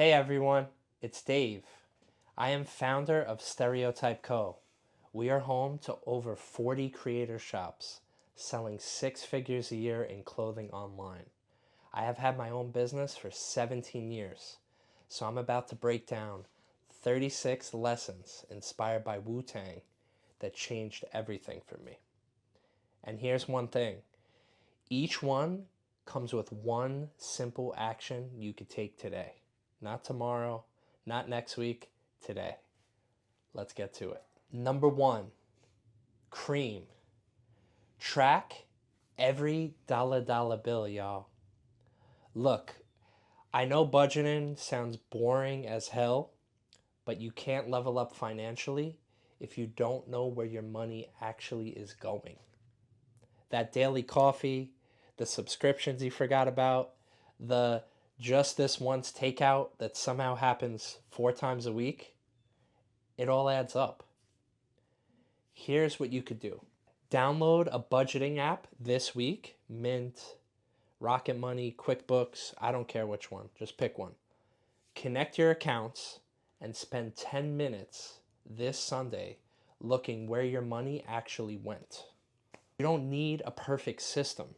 Hey everyone, it's Dave. I am founder of Stereotype Co. We are home to over 40 creator shops selling six figures a year in clothing online. I have had my own business for 17 years, so I'm about to break down 36 lessons inspired by Wu-Tang that changed everything for me. And here's one thing, each one comes with one simple action you could take today. Not tomorrow, not next week, today. Let's get to it. Number one, C.R.E.A.M. Track every dollar bill, y'all. Look, I know budgeting sounds boring as hell, but you can't level up financially if you don't know where your money actually is going. That daily coffee, the subscriptions you forgot about, the just this once takeout that somehow happens 4 times a week, it all adds up. Here's what you could do. Download a budgeting app this week, Mint, Rocket Money, QuickBooks, I don't care which one, just pick one. Connect your accounts and spend 10 minutes this Sunday looking where your money actually went. You don't need a perfect system.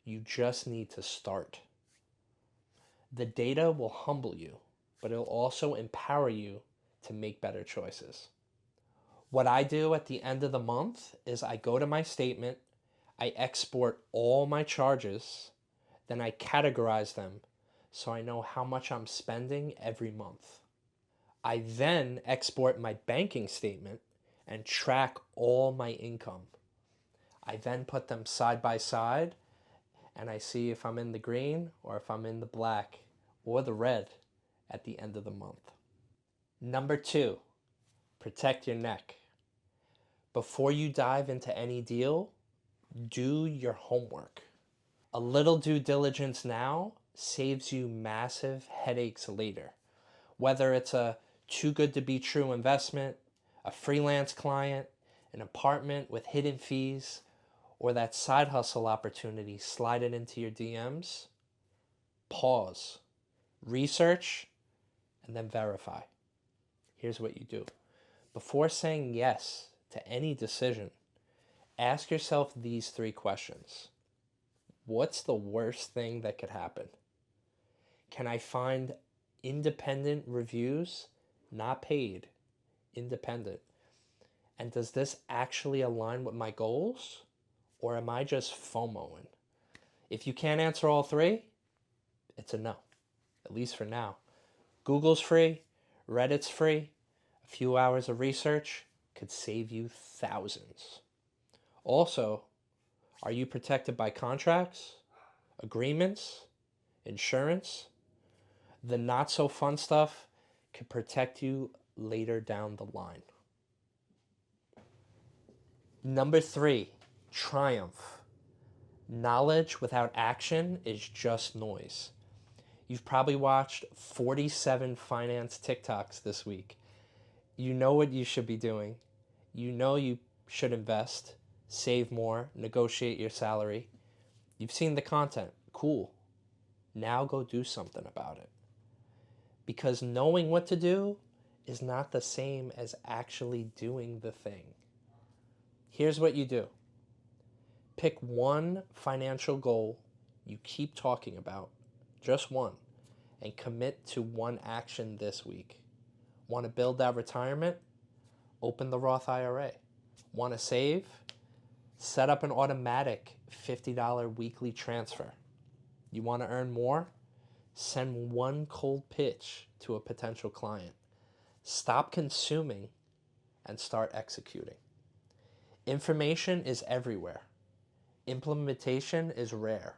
You just need to start. The data will humble you, but it'll also empower you to make better choices. What I do at the end of the month is I go to my statement, I export all my charges, then I categorize them so I know how much I'm spending every month. I then export my banking statement and track all my income. I then put them side by side and I see if I'm in the green or if I'm in the black or the red at the end of the month. Number two, protect your neck. Before you dive into any deal, do your homework. A little due diligence now saves you massive headaches later. Whether it's a too good to be true investment, a freelance client, an apartment with hidden fees, or that side hustle opportunity sliding into your DMs, pause, research, and then verify. Here's what you do. Before saying yes to any decision, ask yourself these 3 questions. What's the worst thing that could happen? Can I find independent reviews, not paid, independent? And does this actually align with my goals? Or am I just FOMOing? If you can't answer all 3, it's a no, at least for now. Google's free, Reddit's free. A few hours of research could save you thousands. Also, are you protected by contracts, agreements, insurance? The not so fun stuff could protect you later down the line. Number 3, triumph. Knowledge without action is just noise. You've probably watched 47 finance TikToks this week. You know what you should be doing. You know you should invest, save more, negotiate your salary. You've seen the content. Cool. Now go do something about it. Because knowing what to do is not the same as actually doing the thing. Here's what you do. Pick one financial goal you keep talking about, just one, and commit to one action this week. Want to build that retirement? Open the Roth IRA. Want to save? Set up an automatic $50 weekly transfer. You want to earn more? Send one cold pitch to a potential client. Stop consuming and start executing. Information is everywhere. Implementation is rare.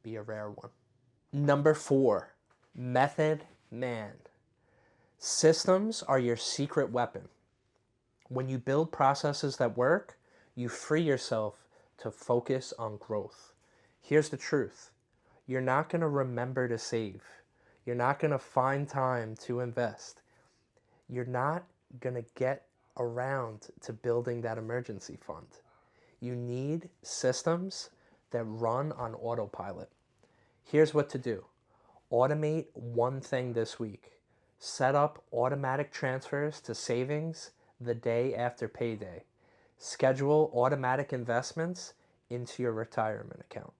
Be a rare one. Number 4, method man. Systems are your secret weapon. When you build processes that work, you free yourself to focus on growth. Here's the truth. You're not going to remember to save. You're not going to find time to invest. You're not going to get around to building that emergency fund. You need systems that run on autopilot. Here's what to do. Automate one thing this week. Set up automatic transfers to savings the day after payday. Schedule automatic investments into your retirement account.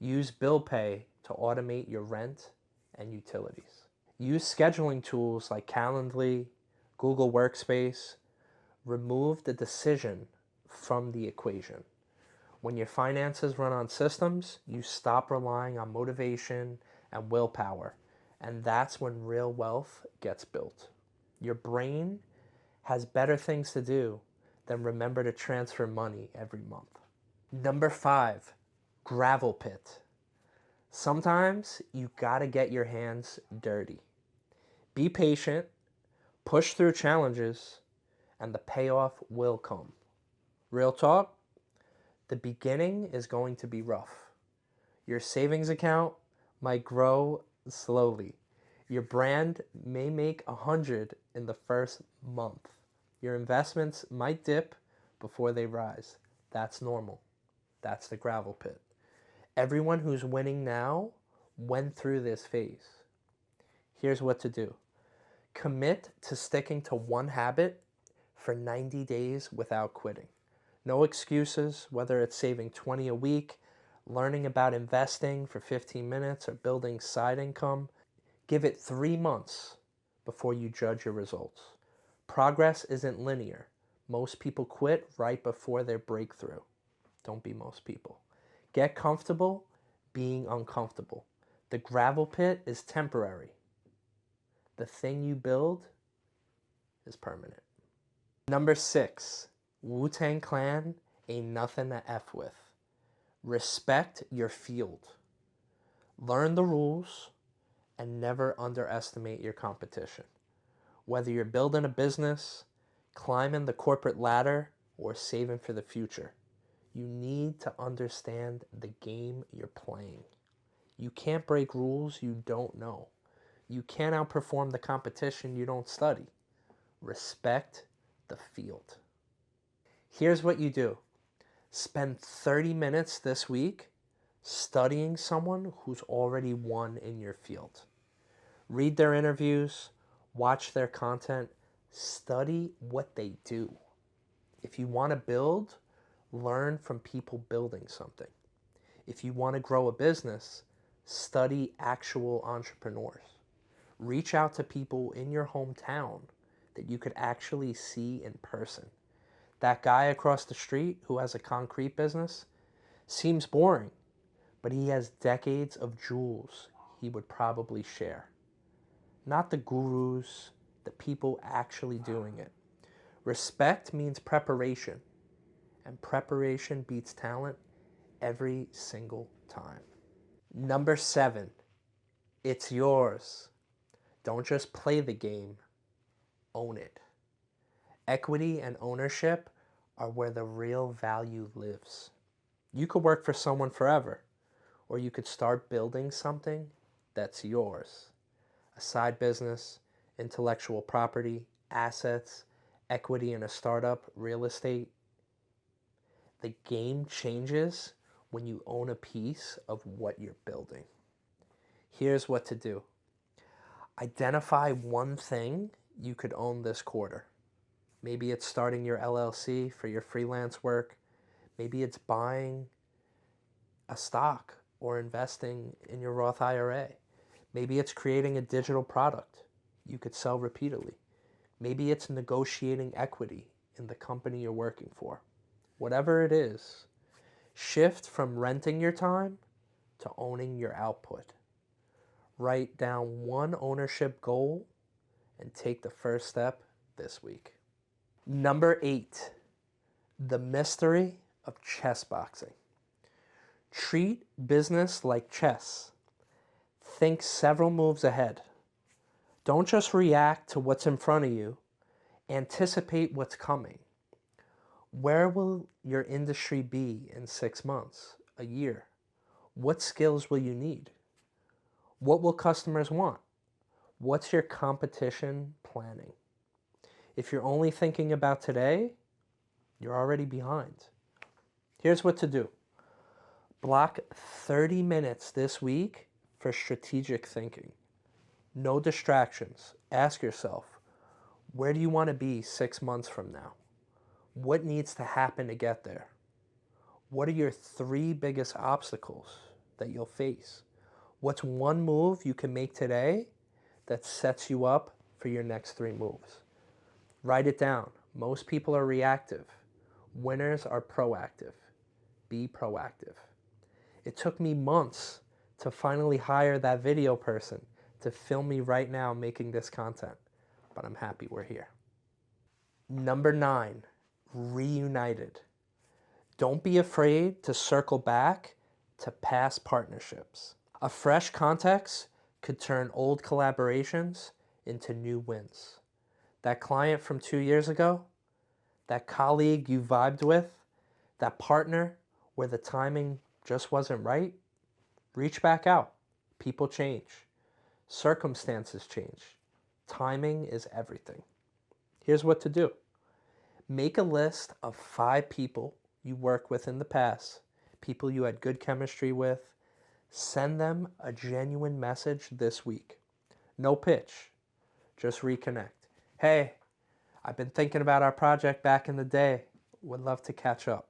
Use bill pay to automate your rent and utilities. Use scheduling tools like Calendly, Google Workspace. Remove the decision from the equation. When your finances run on systems, you stop relying on motivation and willpower, and that's when real wealth gets built. Your brain has better things to do than remember to transfer money every month. Number 5, gravel pit. Sometimes you gotta get your hands dirty. Be patient, push through challenges, and the payoff will come. Real talk, the beginning is going to be rough. Your savings account might grow slowly. Your brand may make 100 in the first month. Your investments might dip before they rise. That's normal. That's the gravel pit. Everyone who's winning now went through this phase. Here's what to do. Commit to sticking to one habit for 90 days without quitting. No excuses, whether it's saving 20 a week, learning about investing for 15 minutes, or building side income. Give it 3 months before you judge your results. Progress isn't linear. Most people quit right before their breakthrough. Don't be most people. Get comfortable being uncomfortable. The gravel pit is temporary. The thing you build is permanent. Number 6, Wu-Tang Clan ain't nothing to F with. Respect your field. Learn the rules and never underestimate your competition. Whether you're building a business, climbing the corporate ladder, or saving for the future, you need to understand the game you're playing. You can't break rules you don't know. You can't outperform the competition you don't study. Respect the field. Here's what you do. Spend 30 minutes this week studying someone who's already won in your field. Read their interviews, watch their content, study what they do. If you want to build, learn from people building something. If you want to grow a business, study actual entrepreneurs. Reach out to people in your hometown that you could actually see in person. That guy across the street who has a concrete business seems boring, but he has decades of jewels he would probably share. Not the gurus, the people actually doing it. Respect means preparation, and preparation beats talent every single time. Number 7, it's yours. Don't just play the game, own it. Equity and ownership are where the real value lives. You could work for someone forever, or you could start building something that's yours. A side business, intellectual property, assets, equity in a startup, real estate. The game changes when you own a piece of what you're building. Here's what to do. Identify one thing you could own this quarter. Maybe it's starting your LLC for your freelance work. Maybe it's buying a stock or investing in your Roth IRA. Maybe it's creating a digital product you could sell repeatedly. Maybe it's negotiating equity in the company you're working for. Whatever it is, shift from renting your time to owning your output. Write down one ownership goal and take the first step this week. Number 8, the mystery of chessboxing. Treat business like chess. Think several moves ahead. Don't just react to what's in front of you. Anticipate what's coming. Where will your industry be in 6 months, a year? What skills will you need? What will customers want? What's your competition planning? If you're only thinking about today, you're already behind. Here's what to do. Block 30 minutes this week for for strategic thinking. No distractions. Ask yourself, where do you want to be 6 months from now? What needs to happen to get there? What are your 3 biggest obstacles that you'll face? What's one move you can make today that sets you up for your next 3 moves? Write it down. Most people are reactive. Winners are proactive. Be proactive. It took me months to finally hire that video person to film me right now making this content, but I'm happy we're here. Number 9, Reunited. Don't be afraid to circle back to past partnerships. A fresh context could turn old collaborations into new wins. That client from 2 years ago, that colleague you vibed with, that partner where the timing just wasn't right, reach back out. People change. Circumstances change. Timing is everything. Here's what to do. Make a list of 5 people you worked with in the past, people you had good chemistry with. Send them a genuine message this week. No pitch, just reconnect. Hey, I've been thinking about our project back in the day. Would love to catch up.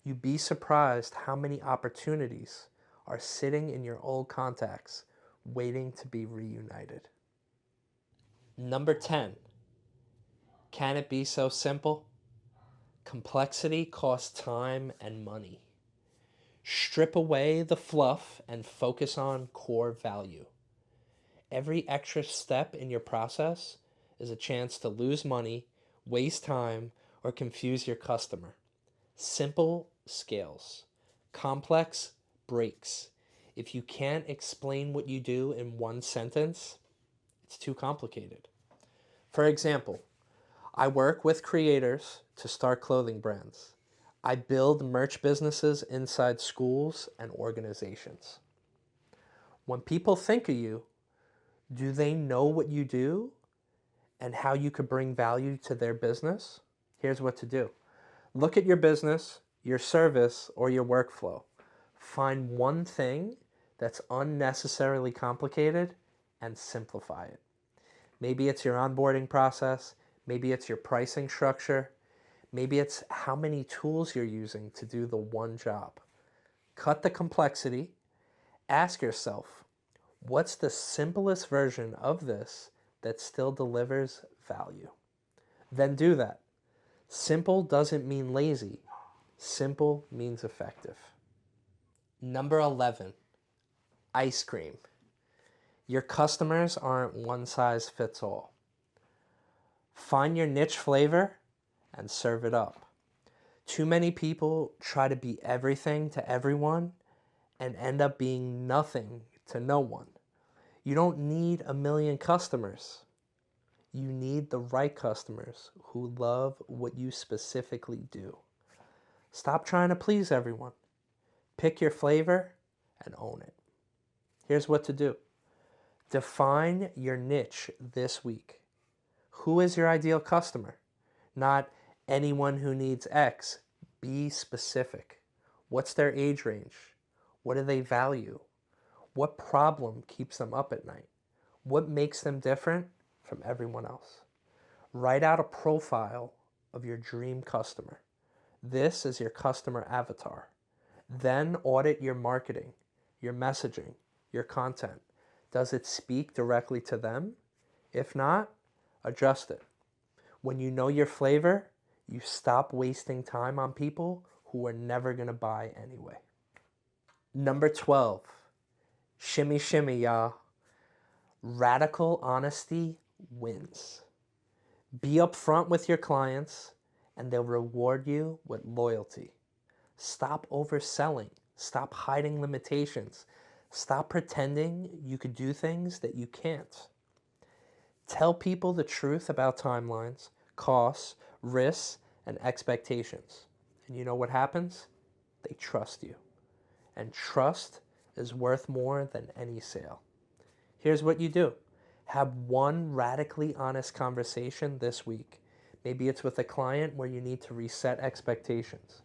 You'd be surprised how many opportunities are sitting in your old contacts waiting to be reunited. Number 10, can it be so simple? Complexity costs time and money. Strip away the fluff and focus on core value. Every extra step in your process is a chance to lose money, waste time, or confuse your customer. Simple scales. Complex breaks. If you can't explain what you do in one sentence, it's too complicated. For example, I work with creators to start clothing brands. I build merch businesses inside schools and organizations. When people think of you, do they know what you do and how you could bring value to their business? Here's what to do. Look at your business, your service, or your workflow. Find one thing that's unnecessarily complicated and simplify it. Maybe it's your onboarding process. Maybe it's your pricing structure. Maybe it's how many tools you're using to do the one job. Cut the complexity. Ask yourself, what's the simplest version of this that still delivers value? Then do that. Simple doesn't mean lazy. Simple means effective. Number 11, ice cream. Your customers aren't one size fits all. Find your niche flavor and serve it up. Too many people try to be everything to everyone and end up being nothing to no one. You don't need 1 million customers. You need the right customers who love what you specifically do. Stop trying to please everyone. Pick your flavor and own it. Here's what to do. Define your niche this week. Who is your ideal customer? Not anyone who needs X. Be specific. What's their age range? What do they value? What problem keeps them up at night? What makes them different from everyone else? Write out a profile of your dream customer. This is your customer avatar. Then audit your marketing, your messaging, your content. Does it speak directly to them? If not, adjust it. When you know your flavor, you stop wasting time on people who are never going to buy anyway. Number 12, shimmy shimmy, y'all. Radical honesty wins. Be upfront with your clients and they'll reward you with loyalty. Stop overselling. Stop hiding limitations. Stop pretending you could do things that you can't. Tell people the truth about timelines, costs, risks, and expectations. And you know what happens? They trust you. And trust is worth more than any sale. Here's what you do. Have one radically honest conversation this week. Maybe it's with a client where you need to reset expectations.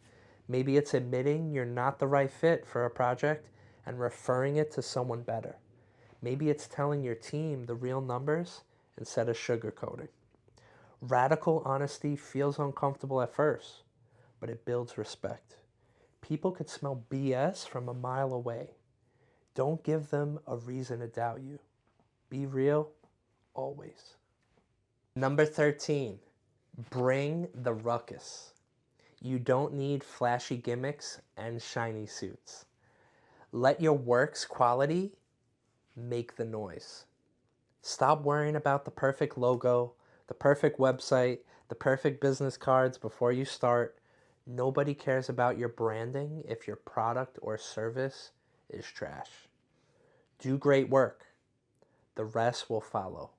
Maybe it's admitting you're not the right fit for a project and referring it to someone better. Maybe it's telling your team the real numbers instead of sugarcoating. Radical honesty feels uncomfortable at first, but it builds respect. People could smell BS from a mile away. Don't give them a reason to doubt you. Be real, always. Number 13, bring the ruckus. You don't need flashy gimmicks and shiny suits. Let your work's quality make the noise. Stop worrying about the perfect logo, the perfect website, the perfect business cards before you start. Nobody cares about your branding if your product or service is trash. Do great work. The rest will follow.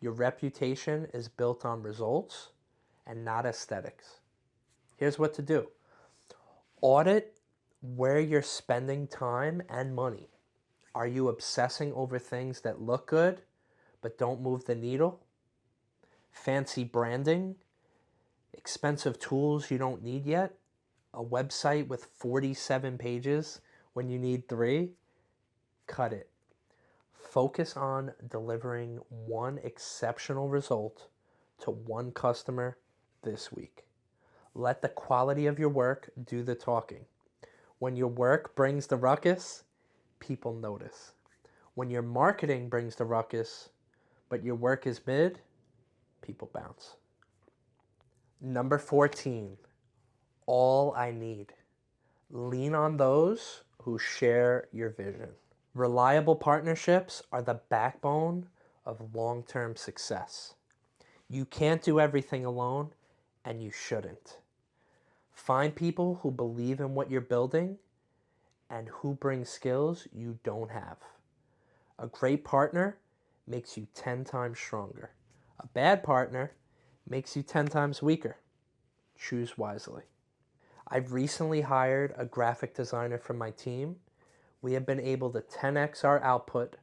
Your reputation is built on results and not aesthetics. Here's what to do. Audit where you're spending time and money. Are you obsessing over things that look good but don't move the needle? Fancy branding? Expensive tools you don't need yet? A website with 47 pages when you need 3? Cut it. Focus on delivering one exceptional result to one customer this week. Let the quality of your work do the talking. When your work brings the ruckus, people notice. When your marketing brings the ruckus, but your work is mid, people bounce. Number 14, all I need. Lean on those who share your vision. Reliable partnerships are the backbone of long-term success. You can't do everything alone, and you shouldn't. Find people who believe in what you're building and who bring skills you don't have. A great partner makes you 10 times stronger. A bad partner makes you 10 times weaker. Choose wisely. I've recently hired a graphic designer for my team. We have been able to 10x our output,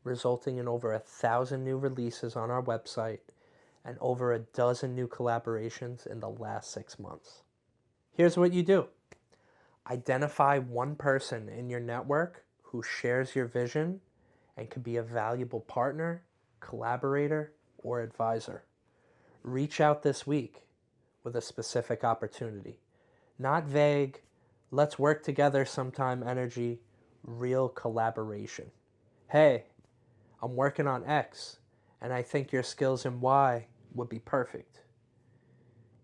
resulting in over 1,000 new releases on our website and over a dozen new collaborations in the last 6 months. Here's what you do. Identify one person in your network who shares your vision and could be a valuable partner, collaborator, or advisor. Reach out this week with a specific opportunity. Not vague, let's work together sometime energy, real collaboration. Hey, I'm working on X, and I think your skills in Y would be perfect.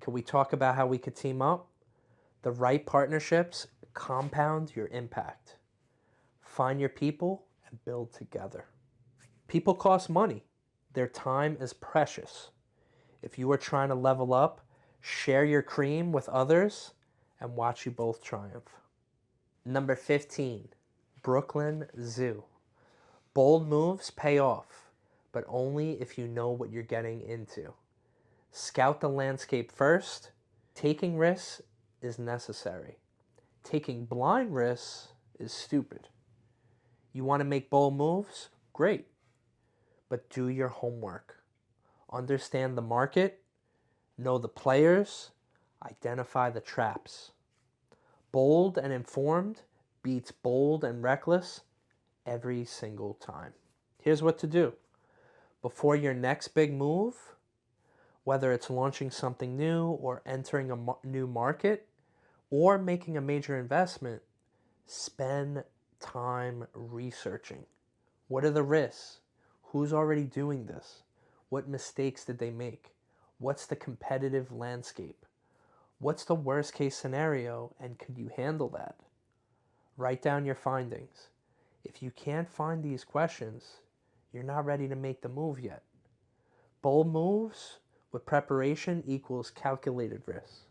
Can we talk about how we could team up? The right partnerships compound your impact. Find your people and build together. People cost money. Their time is precious. If you are trying to level up, share your cream with others and watch you both triumph. Number 15, Brooklyn Zoo. Bold moves pay off, but only if you know what you're getting into. Scout the landscape first. Taking risks is necessary. Taking blind risks is stupid. You want to make bold moves? Great. But do your homework. Understand the market, know the players, identify the traps. Bold and informed beats bold and reckless every single time. Here's what to do. Before your next big move, whether it's launching something new or entering a new market or making a major investment, spend time researching. What are the risks? Who's already doing this? What mistakes did they make? What's the competitive landscape? What's the worst case scenario and could you handle that? Write down your findings. If you can't find these questions, you're not ready to make the move yet. Bold moves with preparation equals calculated risk.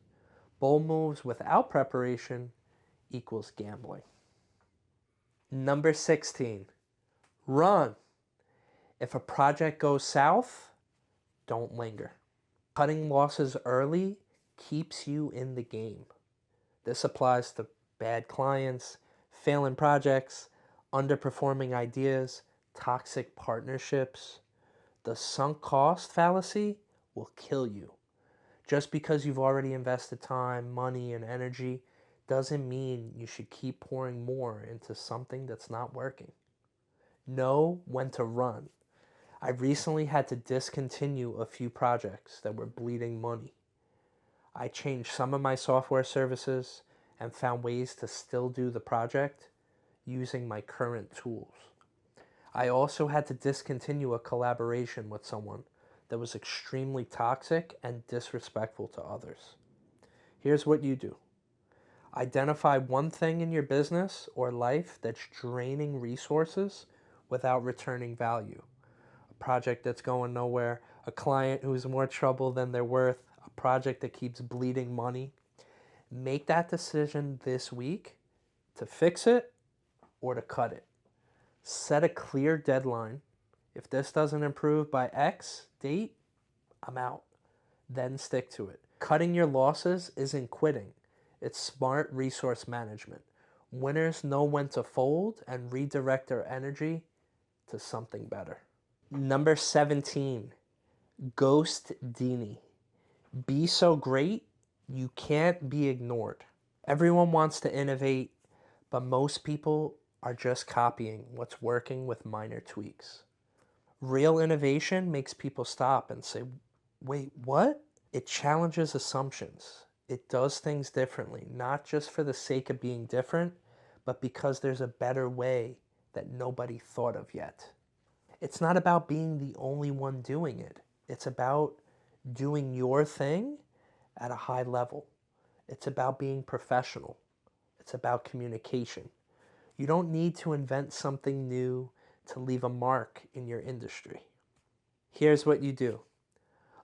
Bold moves without preparation equals gambling. Number 16, run. If a project goes south, don't linger. Cutting losses early keeps you in the game. This applies to bad clients, failing projects, underperforming ideas, toxic partnerships. The sunk cost fallacy will kill you. Just because you've already invested time, money, and energy doesn't mean you should keep pouring more into something that's not working. Know when to run. I recently had to discontinue a few projects that were bleeding money. I changed some of my software services and found ways to still do the project using my current tools. I also had to discontinue a collaboration with someone that was extremely toxic and disrespectful to others. Here's what you do. Identify one thing in your business or life that's draining resources without returning value. A project that's going nowhere, a client who's more trouble than they're worth, a project that keeps bleeding money. Make that decision this week to fix it or to cut it. Set a clear deadline. If this doesn't improve by X date, I'm out. Then stick to it. Cutting your losses isn't quitting. It's smart resource management. Winners know when to fold and redirect their energy to something better. Number 17, Ghostdini. Be so great, you can't be ignored. Everyone wants to innovate, but most people are just copying what's working with minor tweaks. Real innovation makes people stop and say, wait, what? It challenges assumptions. It does things differently, not just for the sake of being different, but because there's a better way that nobody thought of yet. It's not about being the only one doing it. It's about doing your thing at a high level. It's about being professional. It's about communication. You don't need to invent something new to leave a mark in your industry. Here's what you do.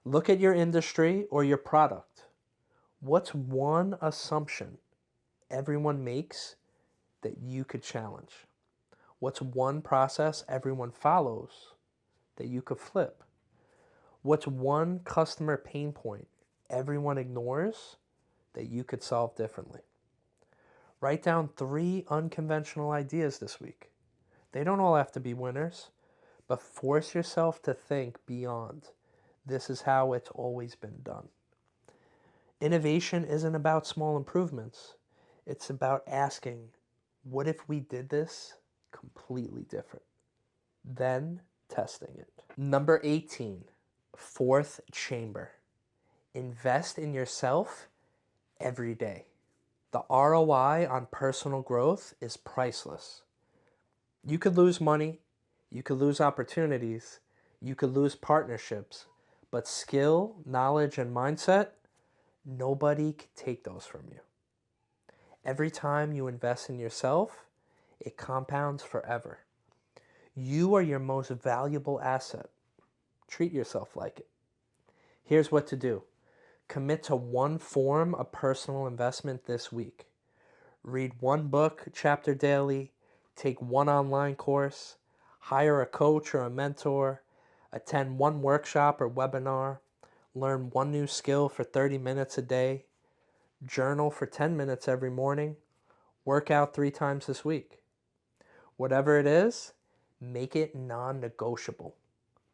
Look at your industry or your product. What's one assumption everyone makes that you could challenge? What's one process everyone follows that you could flip? What's one customer pain point everyone ignores that you could solve differently? Write down 3 unconventional ideas this week. They don't all have to be winners, but force yourself to think beyond. This is how it's always been done. Innovation isn't about small improvements. It's about asking, what if we did this completely different? Then testing it. Number 18, fourth chamber. Invest in yourself every day. The ROI on personal growth is priceless. You could lose money, you could lose opportunities, you could lose partnerships, but skill, knowledge, and mindset, nobody can take those from you. Every time you invest in yourself, it compounds forever. You are your most valuable asset. Treat yourself like it. Here's what to do. Commit to one form of personal investment this week. Read one book chapter daily, take one online course, hire a coach or a mentor, attend one workshop or webinar, learn one new skill for 30 minutes a day, journal for 10 minutes every morning, work out 3 times this week. Whatever it is, make it non-negotiable.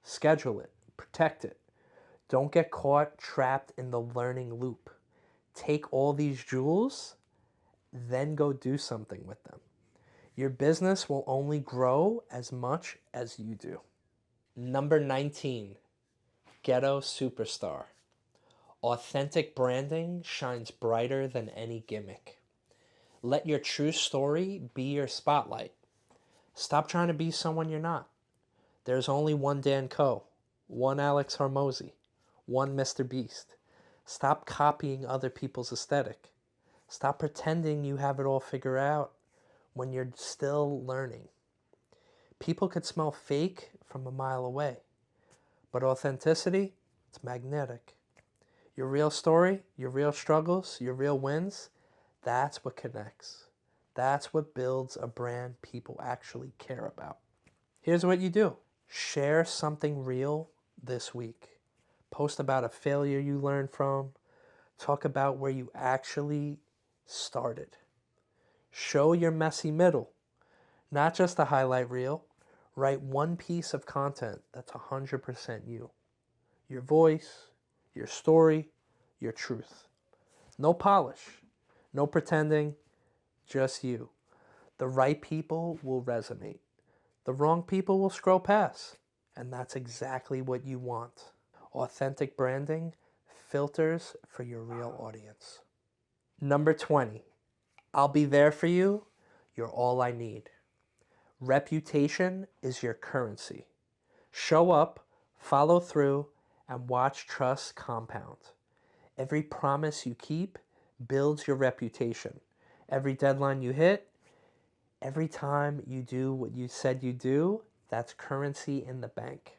Schedule it, protect it. Don't get caught trapped in the learning loop. Take all these jewels, then go do something with them. Your business will only grow as much as you do. Number 19, Ghetto Superstar. Authentic branding shines brighter than any gimmick. Let your true story be your spotlight. Stop trying to be someone you're not. There's only one Dan Coe, one Alex Hormozy, one Mr. Beast. Stop copying other people's aesthetic. Stop pretending you have it all figured out when you're still learning. People could smell fake from a mile away, but authenticity, it's magnetic. Your real story, your real struggles, your real wins, that's what connects. That's what builds a brand people actually care about. Here's what you do. Share something real this week. Post about a failure you learned from. Talk about where you actually started. Show your messy middle, not just a highlight reel. Write one piece of content that's 100% you. Your voice, your story, your truth. No polish, no pretending, just you. The right people will resonate. The wrong people will scroll past, and that's exactly what you want. Authentic branding filters for your real audience. Number 20, I'll be there for you. You're all I need. Reputation is your currency. Show up, follow through, and watch trust compound. Every promise you keep builds your reputation. Every deadline you hit, every time you do what you said you do, that's currency in the bank.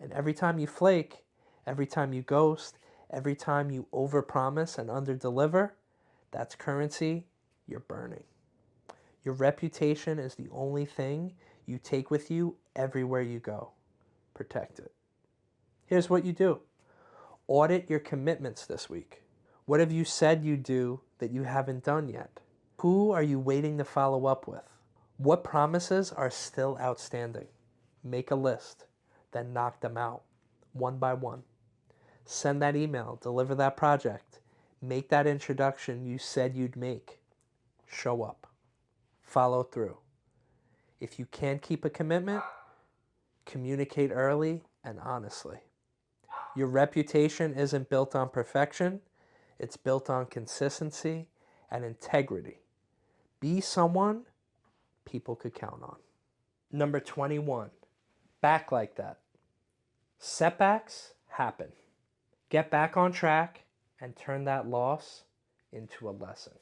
And every time you flake, every time you ghost, every time you overpromise and underdeliver, that's currency you're burning. Your reputation is the only thing you take with you everywhere you go. Protect it. Here's what you do. Audit your commitments this week. What have you said you do that you haven't done yet? Who are you waiting to follow up with? What promises are still outstanding? Make a list, then knock them out, one by one. Send that email, deliver that project, make that introduction you said you'd make. Show up. Follow through. If you can't keep a commitment, communicate early and honestly. Your reputation isn't built on perfection, it's built on consistency and integrity. Be someone people could count on. Number 21, back like that. Setbacks happen. Get back on track and turn that loss into a lesson.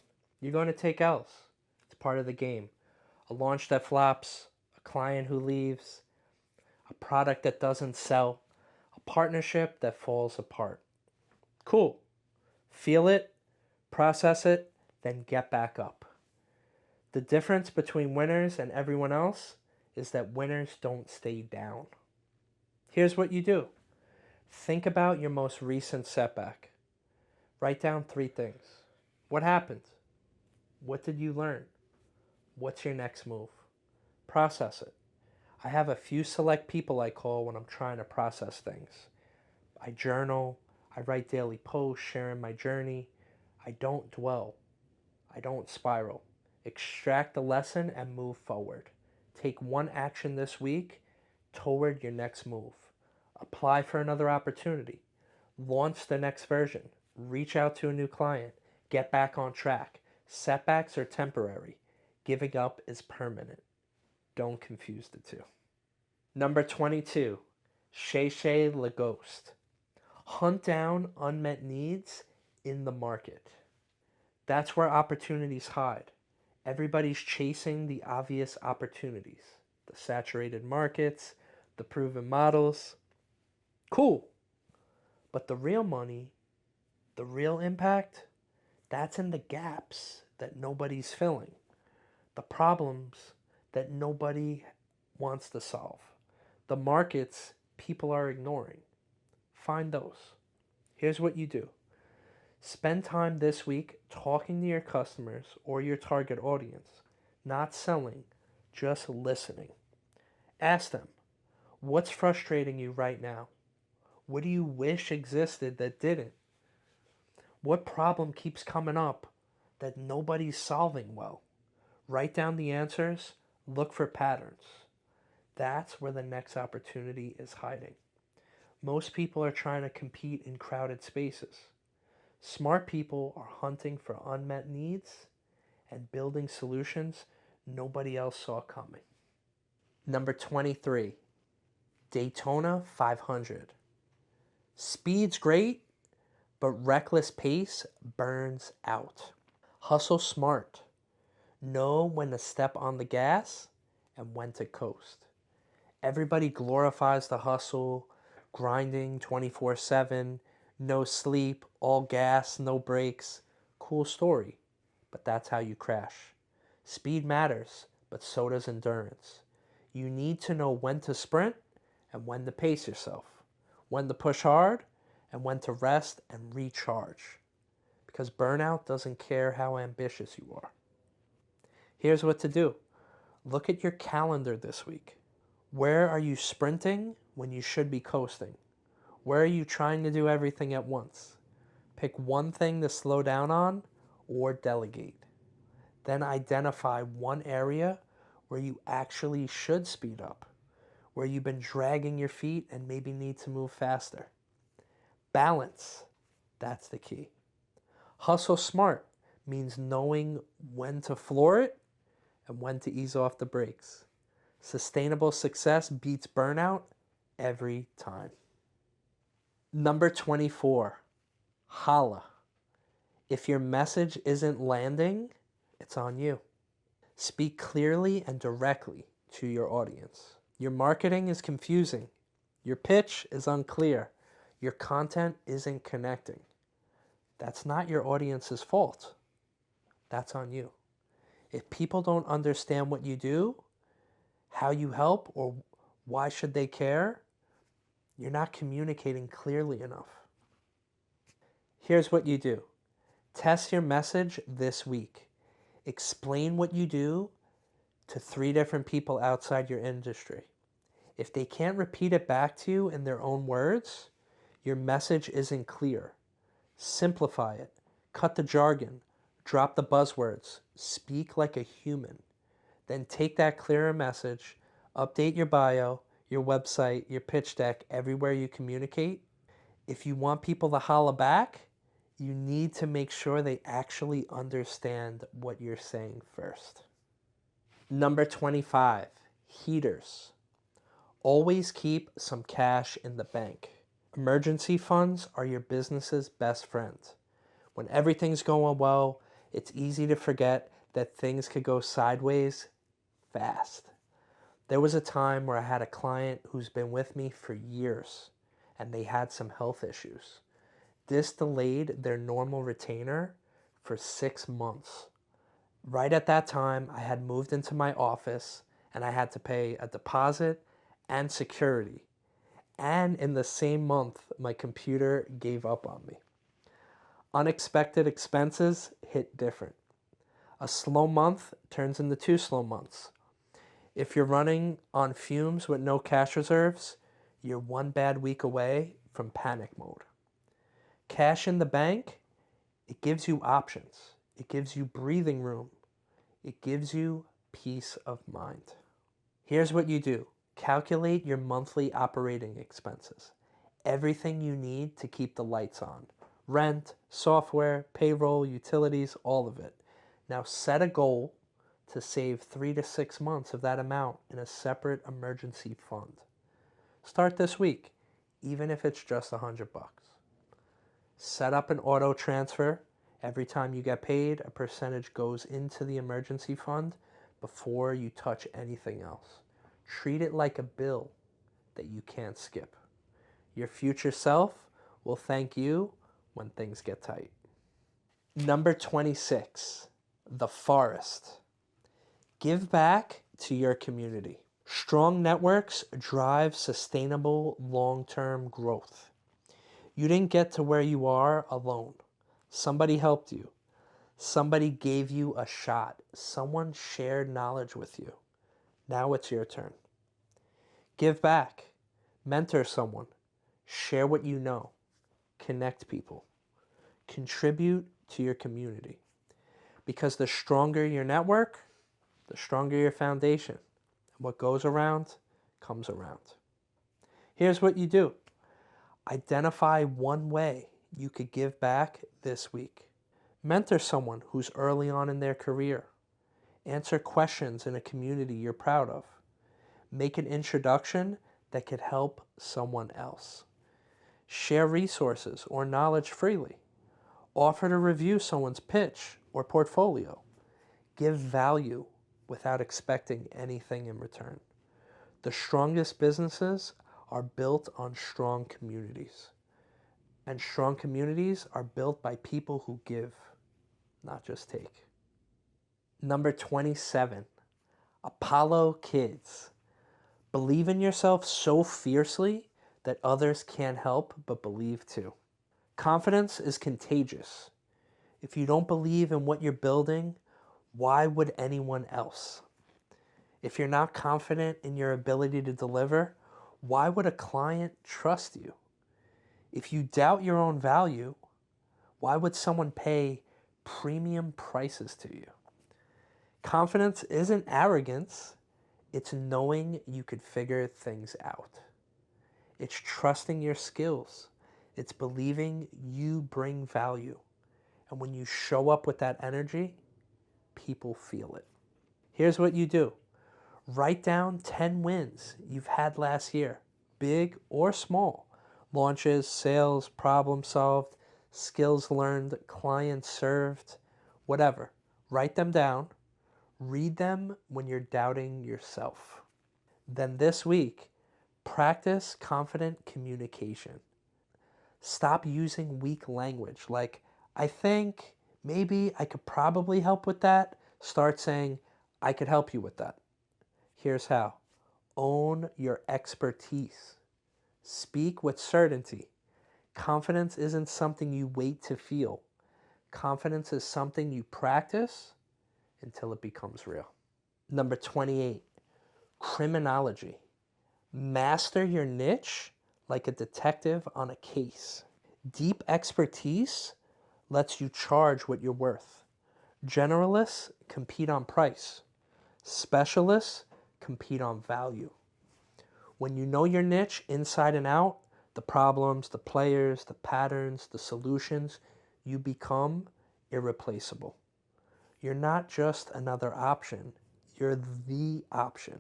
You're going to take L's. It's part of the game. A launch that flops, a client who leaves, a product that doesn't sell, a partnership that falls apart. Cool. Feel it, process it, then get back up. The difference between winners and everyone else is that winners don't stay down. Here's what you do. Think about your most recent setback. Write down 3 things. What happened? What did you learn? What's your next move? Process it. I have a few select people I call when I'm trying to process things. I journal. I write daily posts sharing my journey. I don't dwell. I don't spiral. Extract the lesson and move forward. Take one action this week toward your next move. Apply for another opportunity. Launch the next version. Reach out to a new client. Get back on track. Setbacks are temporary. Giving up is permanent. Don't confuse the two. Number 22, Cherchez LaGhost. Hunt down unmet needs in the market. That's where opportunities hide. Everybody's chasing the obvious opportunities. The saturated markets, the proven models. Cool. But the real money, the real impact, that's in the gaps that nobody's filling. The problems that nobody wants to solve. The markets people are ignoring. Find those. Here's what you do. Spend time this week talking to your customers or your target audience. Not selling, just listening. Ask them, what's frustrating you right now? What do you wish existed that didn't? What problem keeps coming up that nobody's solving well? Write down the answers, look for patterns. That's where the next opportunity is hiding. Most people are trying to compete in crowded spaces. Smart people are hunting for unmet needs and building solutions nobody else saw coming. Number 23, Daytona 500. Speed's great, but reckless pace burns out. Hustle smart. Know when to step on the gas and when to coast. Everybody glorifies the hustle, grinding 24/7, no sleep, all gas, no brakes. Cool story, but that's how you crash. Speed matters, but so does endurance. You need to know when to sprint and when to pace yourself, when to push hard and when to rest and recharge. Because burnout doesn't care how ambitious you are. Here's what to do. Look at your calendar this week. Where are you sprinting when you should be coasting? Where are you trying to do everything at once? Pick one thing to slow down on or delegate. Then identify one area where you actually should speed up, where you've been dragging your feet and maybe need to move faster. Balance, that's the key. Hustle smart means knowing when to floor it and when to ease off the brakes. Sustainable success beats burnout every time. Number 24, holla. If your message isn't landing, it's on you. Speak clearly and directly to your audience. Your marketing is confusing. Your pitch is unclear. Your content isn't connecting. That's not your audience's fault. That's on you. If people don't understand what you do, how you help, or why should they care, you're not communicating clearly enough. Here's what you do. Test your message this week. Explain what you do to 3 different people outside your industry. If they can't repeat it back to you in their own words, your message isn't clear. Simplify it. Cut the jargon. Drop the buzzwords. Speak like a human. Then take that clearer message, update your bio, your website, your pitch deck, everywhere you communicate. If you want people to holla back, you need to make sure they actually understand what you're saying first. Number 25, Heaterz. Always keep some cash in the bank. Emergency funds are your business's best friend. When everything's going well, it's easy to forget that things could go sideways fast. There was a time where I had a client who's been with me for years, and they had some health issues. This delayed their normal retainer for 6 months. Right at that time, I had moved into my office and I had to pay a deposit and security. And in the same month, my computer gave up on me. Unexpected expenses hit different. A slow month turns into 2 slow months. If you're running on fumes with no cash reserves, you're 1 bad week away from panic mode. Cash in the bank, it gives you options. It gives you breathing room. It gives you peace of mind. Here's what you do. Calculate your monthly operating expenses. Everything you need to keep the lights on. Rent, software, payroll, utilities, all of it. Now set a goal to save 3 to 6 months of that amount in a separate emergency fund. Start this week, even if it's just $100. Set up an auto transfer. Every time you get paid, a percentage goes into the emergency fund before you touch anything else. Treat it like a bill that you can't skip. Your future self will thank you when things get tight. Number 26, the forest. Give back to your community. Strong networks drive sustainable long-term growth. You didn't get to where you are alone. Somebody helped you. Somebody gave you a shot. Someone shared knowledge with you. Now it's your turn. Give back. Mentor someone. Share what you know. Connect people. Contribute to your community. Because the stronger your network, the stronger your foundation. What goes around comes around. Here's what you do. Identify one way you could give back this week. Mentor someone who's early on in their career. Answer questions in a community you're proud of. Make an introduction that could help someone else. Share resources or knowledge freely. Offer to review someone's pitch or portfolio. Give value without expecting anything in return. The strongest businesses are built on strong communities. And strong communities are built by people who give, not just take. Number 27, Apollo Kids. Believe in yourself so fiercely that others can't help but believe too. Confidence is contagious. If you don't believe in what you're building, why would anyone else? If you're not confident in your ability to deliver, why would a client trust you? If you doubt your own value, why would someone pay premium prices to you? Confidence isn't arrogance, it's knowing you could figure things out. It's trusting your skills. It's believing you bring value. And when you show up with that energy, people feel it. Here's what you do. Write down 10 wins you've had last year, big or small. Launches, sales, problem solved, skills learned, clients served, whatever. Write them down. Read them when you're doubting yourself. Then this week, practice confident communication. Stop using weak language like, I think, maybe, I could probably help with that. Start saying, I could help you with that. Here's how. Own your expertise. Speak with certainty. Confidence isn't something you wait to feel. Confidence is something you practice until it becomes real. Number 28, criminology. Master your niche like a detective on a case. Deep expertise lets you charge what you're worth. Generalists compete on price. Specialists compete on value. When you know your niche inside and out, the problems, the players, the patterns, the solutions, you become irreplaceable. You're not just another option, you're the option.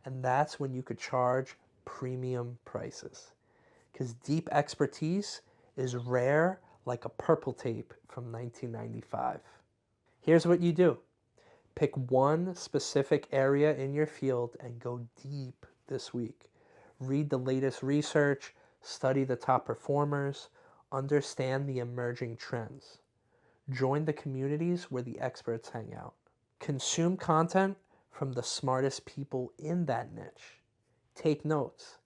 And that's when you could charge premium prices. Because deep expertise is rare like a purple tape from 1995. Here's what you do. Pick one specific area in your field and go deep this week. Read the latest research, study the top performers, understand the emerging trends. Join the communities where the experts hang out. Consume content from the smartest people in that niche. Take notes,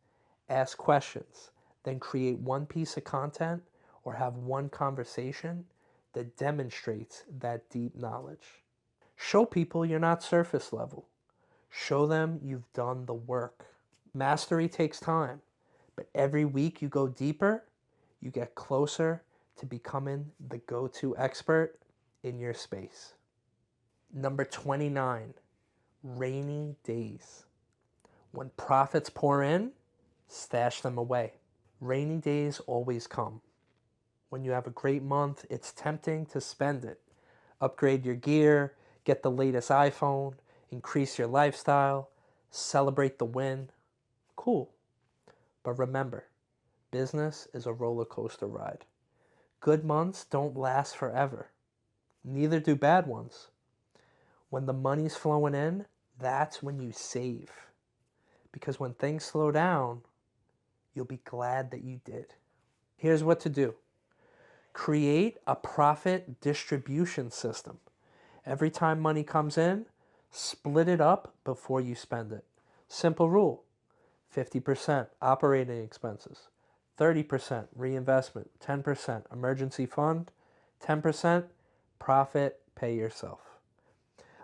ask questions, then create one piece of content or have one conversation that demonstrates that deep knowledge. Show people you're not surface level. Show them you've done the work. Mastery takes time, but every week you go deeper, you get closer to becoming the go-to expert in your space. Number 29, rainy days. When profits pour in, stash them away. Rainy days always come. When you have a great month, it's tempting to spend it. Upgrade your gear, get the latest iPhone, increase your lifestyle, celebrate the win. Cool. But remember, business is a roller coaster ride. Good months don't last forever. Neither do bad ones. When the money's flowing in, that's when you save. Because when things slow down, you'll be glad that you did. Here's what to do. Create a profit distribution system. Every time money comes in, split it up before you spend it. Simple rule. 50% operating expenses, 30% reinvestment, 10% emergency fund, 10% profit, pay yourself.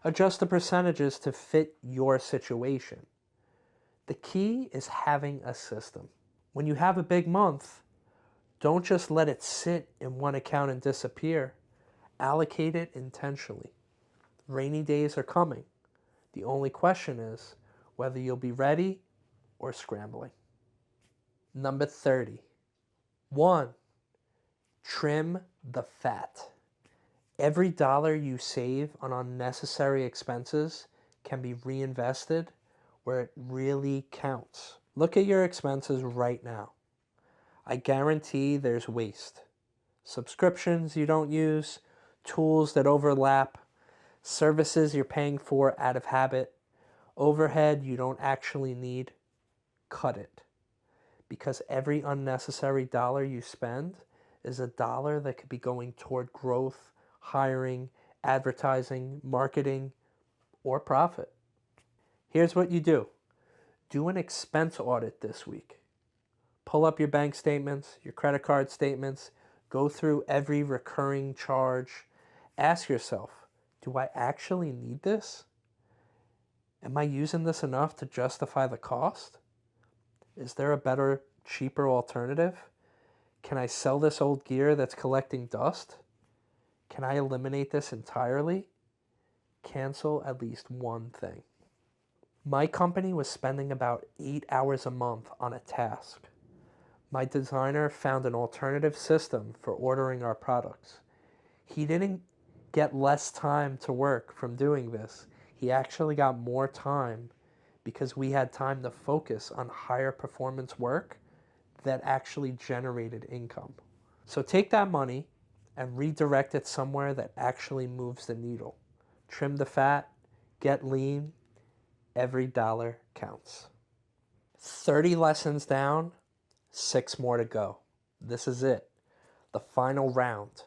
Adjust the percentages to fit your situation. The key is having a system. When you have a big month, don't just let it sit in one account and disappear. Allocate it intentionally. Rainy days are coming. The only question is whether you'll be ready or scrambling. Number 30. 1. Trim the fat. Every dollar you save on unnecessary expenses can be reinvested where it really counts. Look at your expenses right now. I guarantee there's waste. Subscriptions you don't use, tools that overlap, services you're paying for out of habit, overhead you don't actually need. Cut it. Because every unnecessary dollar you spend is a dollar that could be going toward growth, hiring, advertising, marketing, or profit. Here's what you do. Do an expense audit this week. Pull up your bank statements, your credit card statements, go through every recurring charge. Ask yourself, do I actually need this? Am I using this enough to justify the cost? Is there a better, cheaper alternative? Can I sell this old gear that's collecting dust? Can I eliminate this entirely? cancel at least one thing. My company was spending about 8 hours a month on a task. My designer found an alternative system for ordering our products. He didn't get less time to work from doing this. He actually got more time because we had time to focus on higher performance work that actually generated income. So take that money and redirect it somewhere that actually moves the needle. Trim the fat, get lean, every dollar counts. 30 lessons down, 6 more to go. This is it, the final round.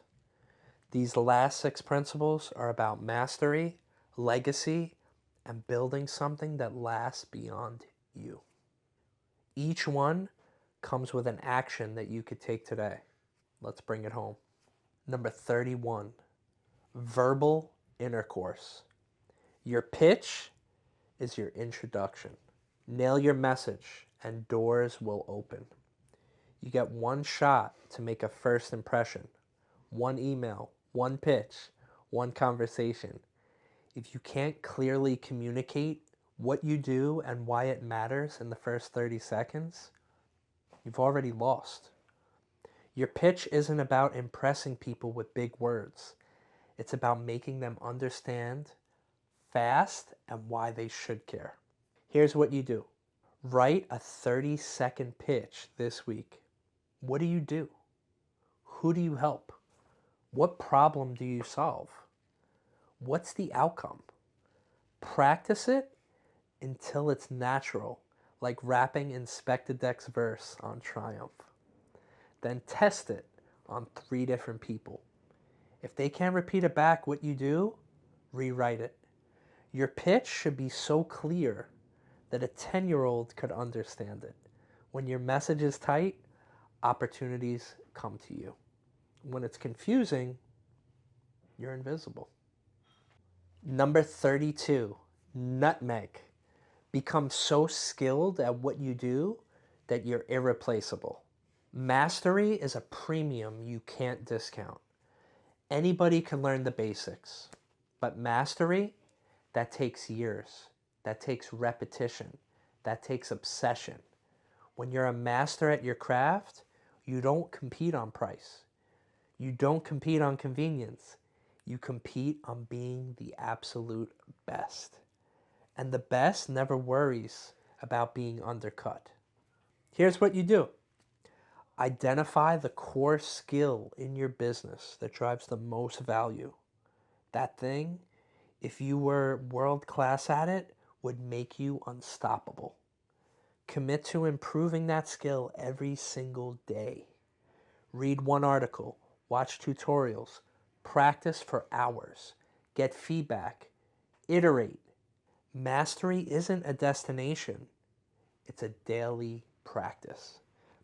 These last 6 principles are about mastery, legacy, and building something that lasts beyond you. Each one comes with an action that you could take today. Let's bring it home. Number 31, verbal intercourse. Your pitch is your introduction. Nail your message and doors will open. You get one shot to make a first impression. One email, one pitch, one conversation. If you can't clearly communicate what you do and why it matters in the first 30 seconds, you've already lost. Your pitch isn't about impressing people with big words. It's about making them understand fast and why they should care. Here's what you do. Write a 30-second pitch this week. What do you do? Who do you help? What problem do you solve? What's the outcome? Practice it until it's natural, like rapping Inspector Deck's verse on Triumph. Then test it on 3 different people. If they can't repeat it back what you do, rewrite it. Your pitch should be so clear that a 10-year-old could understand it. When your message is tight, opportunities come to you. When it's confusing, you're invisible. Number 32, Nutmeg. Become so skilled at what you do that you're irreplaceable. Mastery is a premium you can't discount. Anybody can learn the basics, but mastery, that takes years. That takes repetition. That takes obsession. When you're a master at your craft, you don't compete on price. You don't compete on convenience. You compete on being the absolute best. And the best never worries about being undercut. Here's what you do. Identify the core skill in your business that drives the most value. That thing, if you were world class at it, would make you unstoppable. Commit to improving that skill every single day. Read one article, watch tutorials, practice for hours, get feedback, iterate. Mastery isn't a destination, it's a daily practice.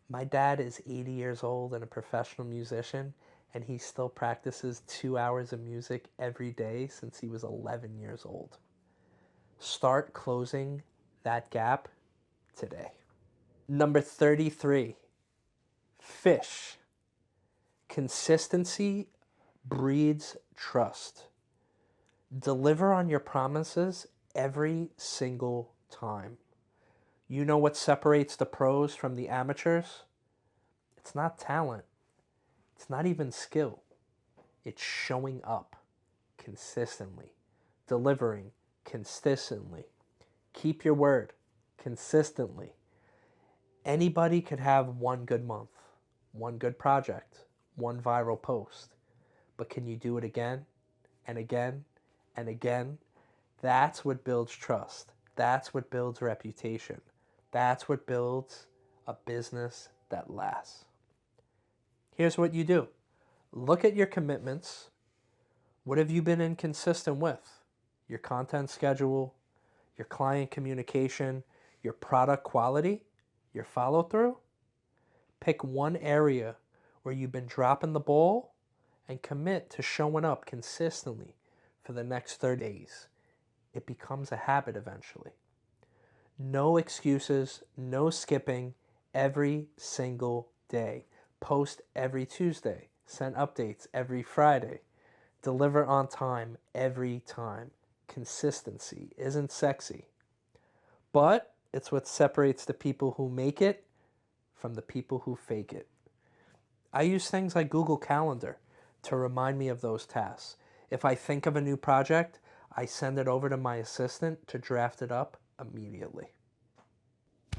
My dad is 80 years old and a professional musician, and he still practices 2 hours of music every day since he was 11 years old. Start closing that gap today. Number 33, fish. Consistency breeds trust. Deliver on your promises every single time. You know what separates the pros from the amateurs? It's not talent. It's not even skill. It's showing up consistently, delivering consistently. Keep your word consistently. Anybody could have one good month, one good project, one viral post. But can you do it again and again and again? That's what builds trust. That's what builds reputation. That's what builds a business that lasts. Here's what you do. Look at your commitments. What have you been inconsistent with? Your content schedule, your client communication, your product quality, your follow through. Pick one area where you've been dropping the ball and commit to showing up consistently for the next 30 days. It becomes a habit eventually. No excuses, no skipping, every single day. Post every Tuesday. Send updates every Friday. Deliver on time every time. consistency isn't sexy, but it's what separates the people who make it from the people who fake it. I use things like Google Calendar to remind me of those tasks. If I think of a new project, I send it over to my assistant to draft it up immediately.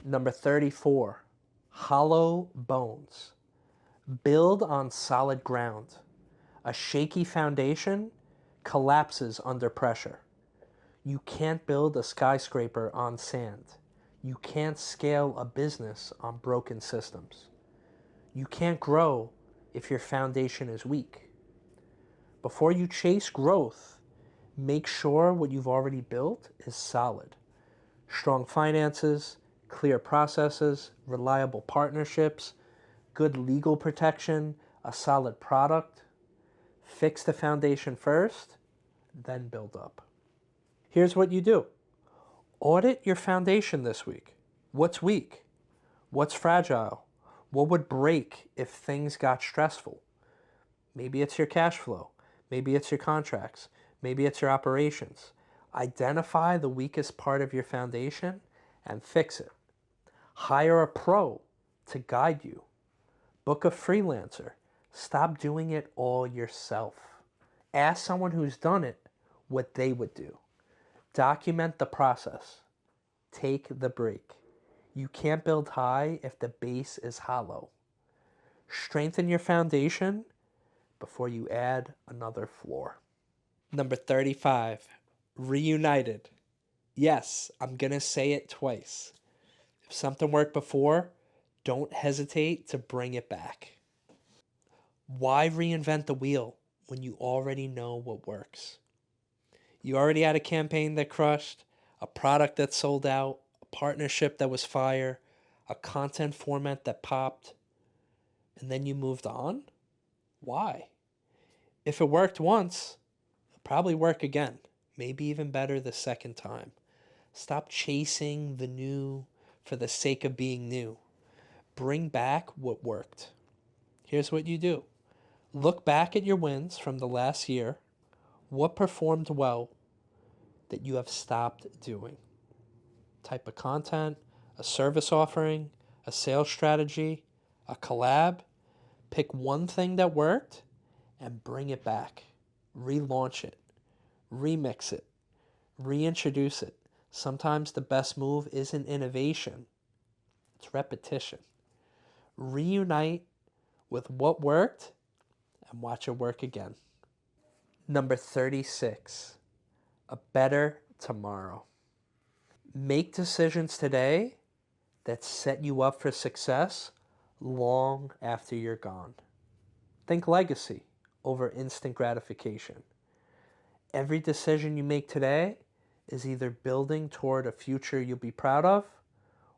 Number 34, hollow bones. Build on solid ground. A shaky foundation collapses under pressure. You can't build a skyscraper on sand. You can't scale a business on broken systems. You can't grow if your foundation is weak. Before you chase growth, make sure what you've already built is solid. Strong finances, clear processes, reliable partnerships, good legal protection, a solid product. Fix the foundation first, then build up. Here's what you do. Audit your foundation this week. What's weak? What's fragile? What would break if things got stressful? Maybe it's your cash flow. Maybe it's your contracts. Maybe it's your operations. Identify the weakest part of your foundation and fix it. Hire a pro to guide you. Book a freelancer. Stop doing it all yourself. Ask someone who's done it what they would do. Document the process. Take the break. You can't build high if the base is hollow. Strengthen your foundation before you add another floor. Number 35, Reunited. Yes, I'm going to say it twice. If something worked before, don't hesitate to bring it back. Why reinvent the wheel when you already know what works? You already had a campaign that crushed, a product that sold out, a partnership that was fire, a content format that popped, and then you moved on? Why? If it worked once, it'll probably work again, maybe even better the second time. Stop chasing the new for the sake of being new. Bring back what worked. Here's what you do. Look back at your wins from the last year. What performed well that you have stopped doing? Type of content, a service offering, a sales strategy, a collab. Pick one thing that worked and bring it back. Relaunch it. Remix it. Reintroduce it. Sometimes the best move isn't innovation, it's repetition. Reunite with what worked and watch it work again. Number 36, a better tomorrow. Make decisions today that set you up for success long after you're gone. Think legacy over instant gratification. Every decision you make today is either building toward a future you'll be proud of,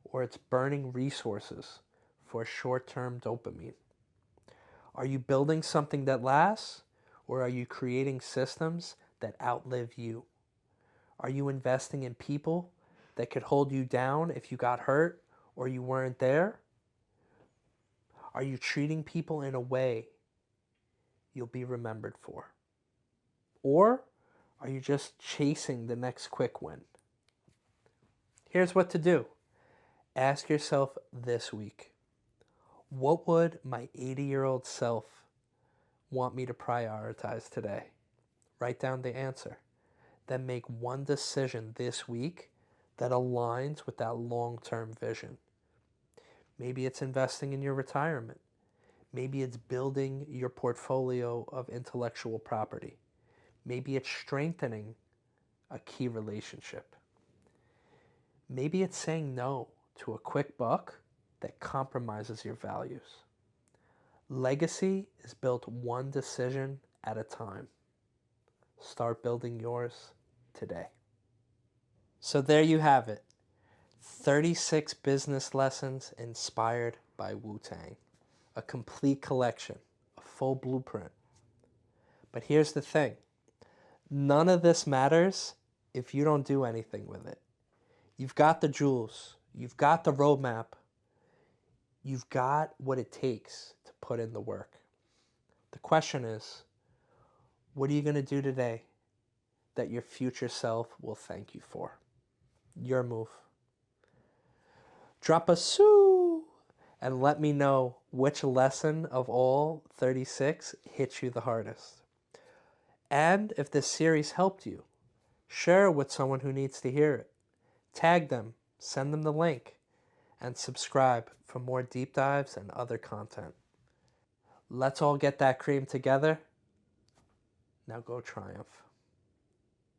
or it's burning resources for short-term dopamine. Are you building something that lasts, or are you creating systems that outlive you? Are you investing in people that could hold you down if you got hurt or you weren't there? Are you treating people in a way you'll be remembered for? Or are you just chasing the next quick win? Here's what to do. Ask yourself this week, what would my 80-year-old self want me to prioritize today? Write down the answer. Then make one decision this week that aligns with that long-term vision. Maybe it's investing in your retirement. Maybe it's building your portfolio of intellectual property. Maybe it's strengthening a key relationship. Maybe it's saying no to a quick buck that compromises your values. Legacy is built one decision at a time. Start building yours today. So there you have it. 36 business lessons inspired by Wu-Tang. A complete collection, a full blueprint. But here's the thing. None of this matters if you don't do anything with it. You've got the jewels. You've got the roadmap. You've got what it takes to put in the work. The question is, what are you going to do today that your future self will thank you for. Your move. Drop a sue and let me know which lesson of all 36 hit you the hardest. And if this series helped you, share it with someone who needs to hear it. Tag them, send them the link, and subscribe for more deep dives and other content. Let's all get that cream together. Now go triumph.